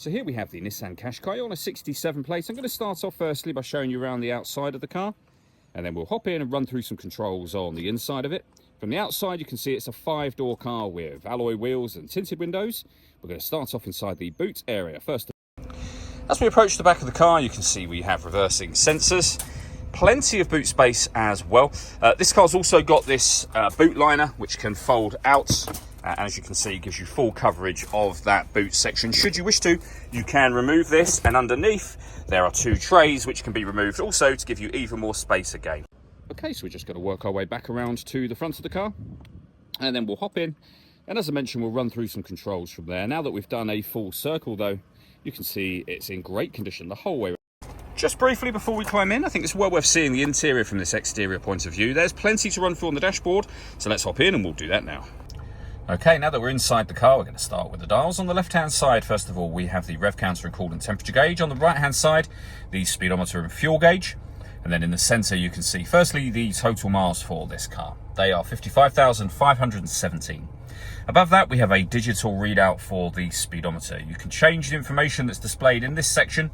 So here we have the Nissan Qashqai on a 67 plate. I'm going to start off firstly by showing you around the outside of the car, and then we'll hop in and run through some controls on the inside of it. From the outside, you can see it's a 5-door car with alloy wheels and tinted windows. We're going to start off inside the boot area first. As we approach the back of the car, you can see we have reversing sensors. Plenty of boot space as well. This car's also got this boot liner, which can fold out. And as you can see, it gives you full coverage of that boot section. Should you wish to, you can remove this, and underneath there are 2 trays which can be removed also to give you even more space again. Okay, so we're just going to work our way back around to the front of the car, and then we'll hop in. And as I mentioned, we'll run through some controls from there. Now that we've done a full circle though, you can see it's in great condition the whole way around. Just briefly before we climb in, I think it's well worth seeing the interior from this exterior point of view. There's plenty to run through on the dashboard, so let's hop in and we'll do that now. Okay, now that we're inside the car, we're going to start with the dials. On the left-hand side, first of all, we have the rev counter and coolant temperature gauge. On the right-hand side, the speedometer and fuel gauge. And then in the centre, you can see, firstly, the total miles for this car. They are 55,517. Above that, we have a digital readout for the speedometer. You can change the information that's displayed in this section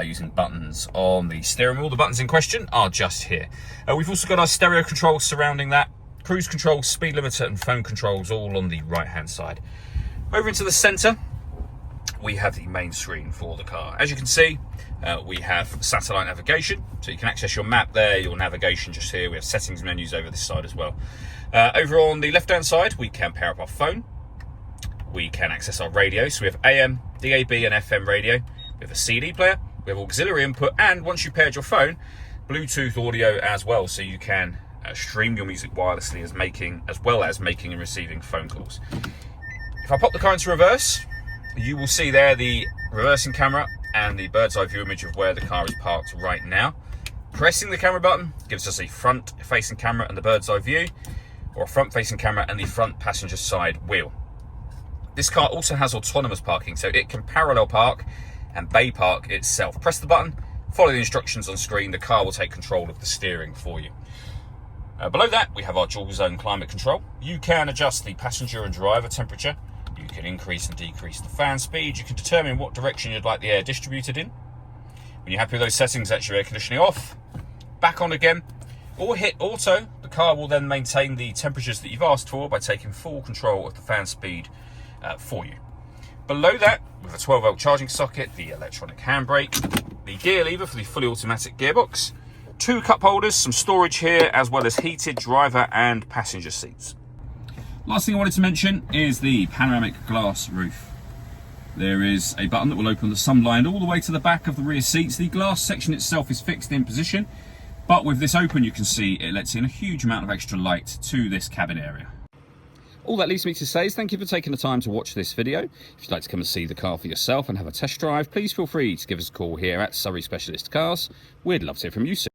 using buttons on the steering wheel. The buttons in question are just here. We've also got our stereo controls surrounding that. Cruise control, speed limiter and phone controls all on the right hand side. Over into the centre, we have the main screen for the car. As you can see, we have satellite navigation, so you can access your map there, your navigation just here. We have settings menus over this side as well. Over on the left hand side, we can pair up our phone. We can access our radio, so we have AM, DAB and FM radio. We have a CD player, we have auxiliary input, and once you've paired your phone, Bluetooth audio as well, so you can stream your music wirelessly as well as making and receiving phone calls. If I pop the car into reverse, you will see there the reversing camera and the bird's eye view image of where the car is parked right now. Pressing the camera button gives us a front facing camera and the bird's eye view, or a front facing camera and the front passenger side wheel. This car also has autonomous parking, so it can parallel park and bay park itself. Press the button, follow the instructions on screen, the car will take control of the steering for you. Below that, we have our dual zone climate control. You can adjust the passenger and driver temperature. You can increase and decrease the fan speed. You can determine what direction you'd like the air distributed in. When you're happy with those settings, that's your air conditioning off. Back on again, or hit auto. The car will then maintain the temperatures that you've asked for by taking full control of the fan speed for you. Below that, with a 12-volt charging socket, the electronic handbrake, the gear lever for the fully automatic gearbox, 2 cup holders, some storage here, as well as heated driver and passenger seats. Last thing I wanted to mention is the panoramic glass roof. There is a button that will open the sunblind all the way to the back of the rear seats. The glass section itself is fixed in position, but with this open, you can see it lets in a huge amount of extra light to this cabin area. All that leaves me to say is thank you for taking the time to watch this video. If you'd like to come and see the car for yourself and have a test drive, please feel free to give us a call here at Surrey Specialist Cars. We'd love to hear from you soon.